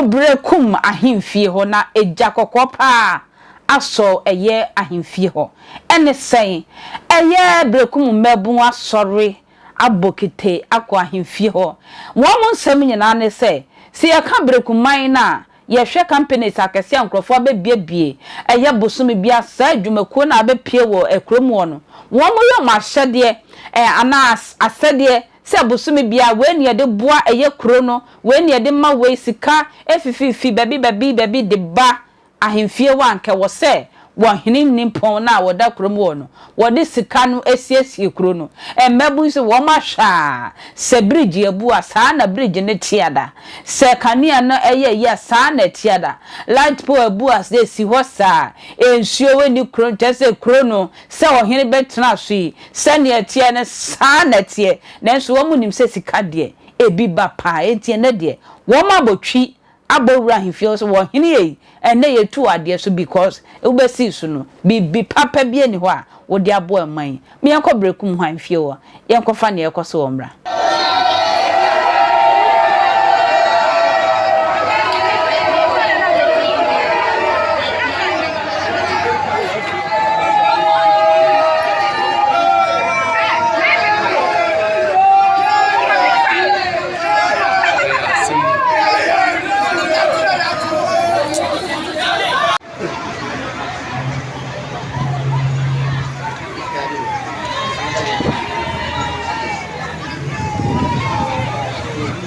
Berekum ahemfie ho na eja kokopa aso eye ahemfie ho ene sen eye Berekum mabun asori abokite akwa ahemfie ho wo mo nsem nyina ne se yaka Berekum man na yehwe companies akese ankrofo abebiebie eye bosumi bia sa adwumakuo na abepie wo ekrom wo no wo mo yo mahyede anas asede se bosumi bia we ne de boa eye kuro no we ne de ma we sika efififi babi de ba ahemfie wanka wo se wo hene nimpon na wo da kuro mo no wo de sika no esiesie kuro no emmabu se wo mahwa se bridge abu asa na bridge ne tiada se kanea na eye ya sa na tiada light pole abu as de si ho sa ensuo we ni kuro tese kuro no se wo hene betena so yi se ne tie ne sa na tie nanso wo munim se sika de ebi ba pa entie ne de wo ma botwi abowura ahemfie so wo hene yi ene yetu ade so because e wo besi so no bi papa bi ani ho a wo de abo aman me yanko Berekum ahemfie wo yanko fa ne ekoso wo mra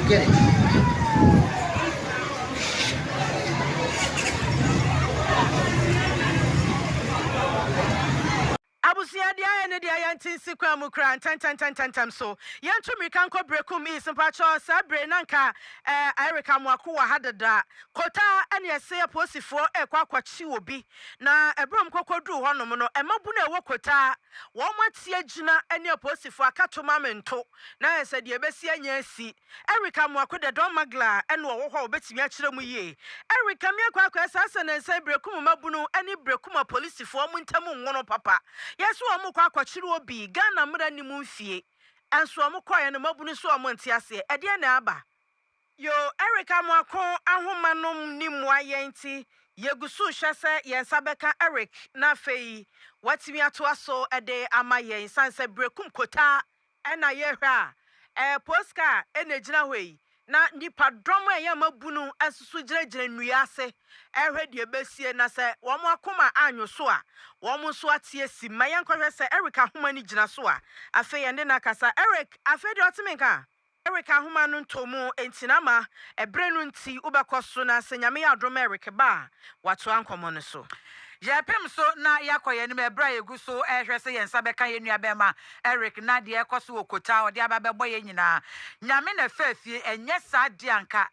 Get it. Abusia dia ene dia yantinsi kwa mukra tan so yantu mika nko Berekum is mpacho sabre nanka Erika Mwaku wa hadada kota ene ese posifo ekwa kwachi obi na ebrom kokodu honom no emabu na ewo kota wo matie gina ene posifo akatoma mento na ese de ebesi anya asi Erika Mwaku de don magla ene wo ho obetimi akire mu ye Erika mi akwa asase na ese Berekum mabunu ene Berekum Policemen mu ntamu nwono papa yesu omu kwa kwachiri obi Ghana mra ni mu mfie enso omu koye no mabunu so omu ntiase ede na aba yo Erika Mwaku ahomanom ni muaye nti yegusu hwese yensabeka Eric na fei watimi ato aso ede ama yen sanse Berekum kota ena yehwa postka enegina hoi na nipa drum ya mabunu asusu giragire nnuase ehwe de besie na se wo mo akoma anwo so a wo mo so atie si mayen kohwe se Erika homa ni gina so a afa yende na kasa Eric afa de otimenka Erika homa no ntomu entinama ebre no nti ubekoso na se nyame ya adom Eric ba wato ankomo no so Yapem so na yakoye ni mebra yegu so ehwe se yensa beka ye nuabema Eric na de ekoso okota ode ababebo ye nyina nyame na fafie enye sa de anka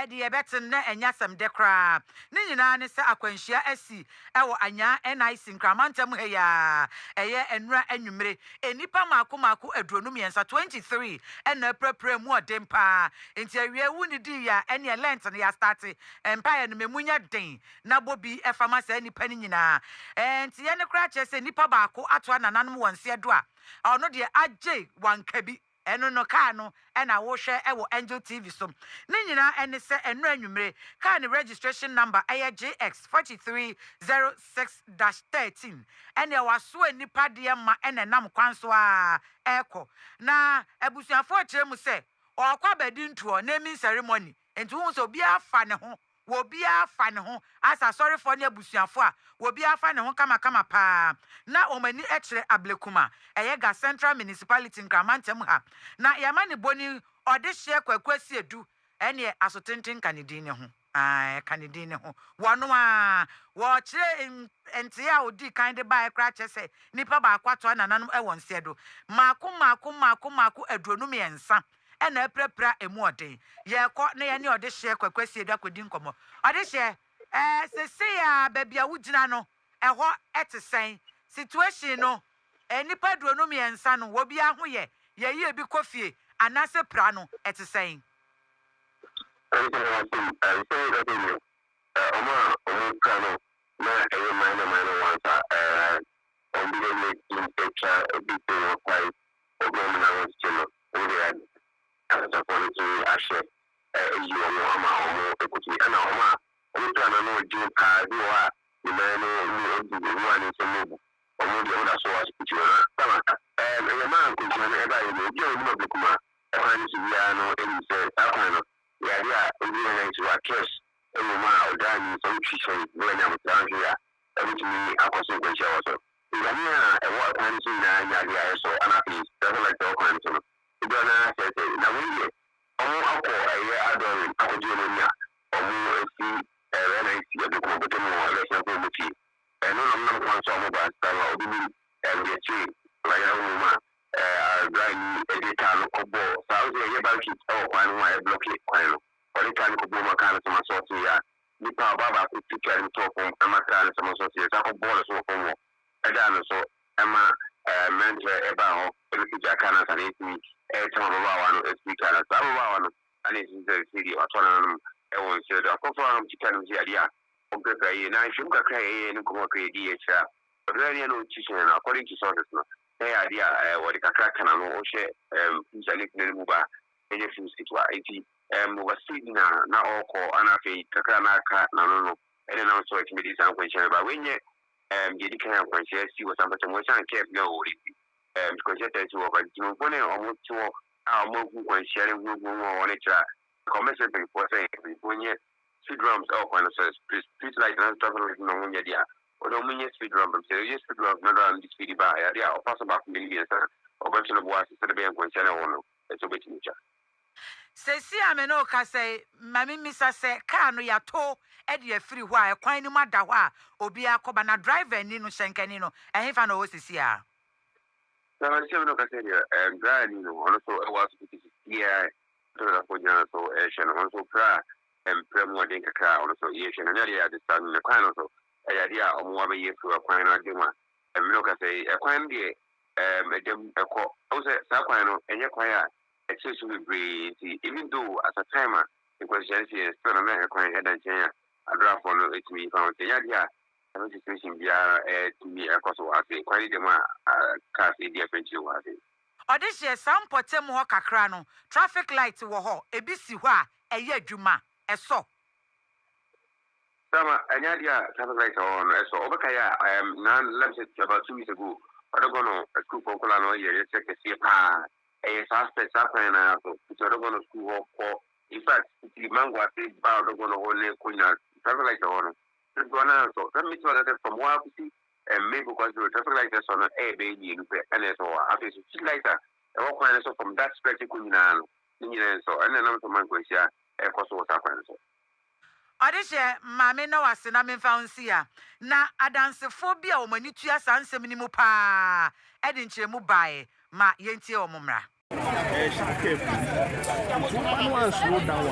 de yebetin na enyasem de kra ni nyina ne se akwanhia asi ewo anya NIC nkramantam he ya eye enura anwumre enipa maako aduonum yensa 23 ena prepare mu odempa enti awie wu ni di ya ene lent na ya start empire no memunya den na bobi efama sa nipa ni nyina enti ye ne kra che se nipa baako ato anananum wonse do a ono de agye wanka bi eno no ka no ena wo hwe ewo Angel TV so ni nyina ene se enu anwumre ka ni registration number JX 4306-13 ene waso anipa de ma ene nam kwanso a eko na abusuafo kire mu se okwa bedi ntuo naming ceremony enti hu so bia fa ne ho wo bia fa ne ho asa sorry for ne abusuafo a wo bia fa ne ho kama pa na omani ekire ablekuma eyega Central Municipality nkramantem ha na yamani boni odehye kwakwasi edu ene asotenten kanidin ne ho kanidin ne ho wono a wo kire ente a odi kan de ba ekra chese nipa ba akwato anananum ewon sedo maako adronum yensa ena prepra emuode ye ko na ye ne odehye kwakwasi edu akodi nkomo odehye sese ya babia wugina no eho etesen situation no enipa adronum yensa no wo bia ho ye ye bi kofie anase pra no etesen Ashe you ama omo ekuti ana no do pa do a the man no one in some omo de oda so was picture sama e man ko je e ba ye no je no be kuma e man si ya no e ni se akwa no ya dia e ni na ti wa trust e mo ma oda ni so twi no nya mo tan ya e bi ni akoso ko je waso ya ni e wa tan si na ya dia so ana fi da like the okwan so do na se na we omo akọ aye adorin akoje no nya omo si na isi ya be ko bo mo le se ko mo ti no no kwan so mo ba ta wa obi ni e chi la ya wo ma grind editor no ko bo sa o ye ba ki o kwan wa e block kwan no o le kan ko bo ma kan so ma so ti ya ni pa ba ba ko ti kan to ko ma kan so ma so ti ya ko bo so ko mo e da no so e ma men e ba ho e ki ja kana sa ni ti e ta ma ba wa no e speaker na sa ba wa no ani sin se ti o to na no e won se da ko fa no ti kan ji adia ka yi na shi ka kai ne kuma kai diye cha rani no ci shi na according to sources no ya dia wadi ka kana no o she jali ne mu ba ne fu sitwa iti mu wasi na oko ana fe ka na ka na no ene na so ti medi san kwenche ba wenye je di kan kwenche si wo san pa mo san ke na o ri because ya te wo ba ti mo pone o mo ti wo a mo ku kwenche re wu wo ne cha commercial thing for say wenye speed drums when street like na stuff like no munya dia o do munya speed drum so you speed drum na drum di speed ba ya dia o pass back mi bi esa o ba tuna boa se be en kwenche na wono e so beti ncha se si ameno ka say mami misa se car no ya to e de afiri ho a kwan ni ma da ho a obi akoba na driver ni no shenkani no e hefa na o sisi a na se ameno ka say driver ni no ono so e was to yeah to na ko nya so e she no so pra premo de kakra ono so ye shena nyari ya distan ne kwan so ya dia omo ba ye fu kwan na de ma emino ka say kwan de edem eko o se sa kwan no enye kwan ya excess to be even though at a time the question is still na kwan head and chair adra for no it me found ya dia no situation bia to me ekoso ase kwan de ma cars e dia fenchi wa ase odihye sampotem ho kakra no traffic light wo ho ebi si ho a eye adwuma eso sama anyadia traffic light on eso obekaya na let me say about 2 weeks ago odogono school kokola no ye check see pa suspect na so odogono school ho in fact the mango ase ba odogono ho le kunya traffic light on gona so that means that from what we see maybe because the traffic light is on be ni no and so after street light e wo kwan so from that perspective kunya no ni so and na so mango sia e koso wata kwan so odihye mame na wase na memfa nsi a na adansefo bia o mani tua sansem ni mu pa e de nkyeremu bae ma yentie o momra shake one slow down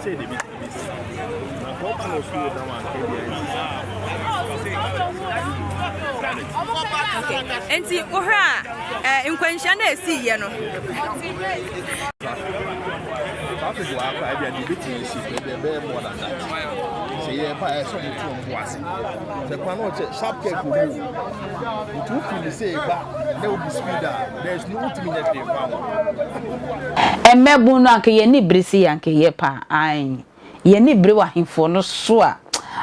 say the bit na go pan slow down okay enti ohra nkwansha na esi ye no traffic wa kwa bia di bit isi be more than that say ye pa so mutu mboase se kwa no che sharp care go move you feel say ba there will be speed there is no ultimate day farm emebu no anke ye ni brisi anke ye pa ai ye ni bre wa himfo no so a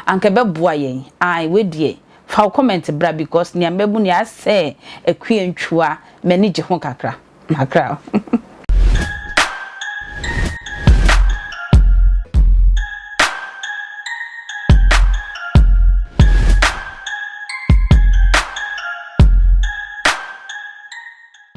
anke beboa yen ai we die fa comment bra because ni amebu ni ase ekwie ntwa mani je ho kakra makra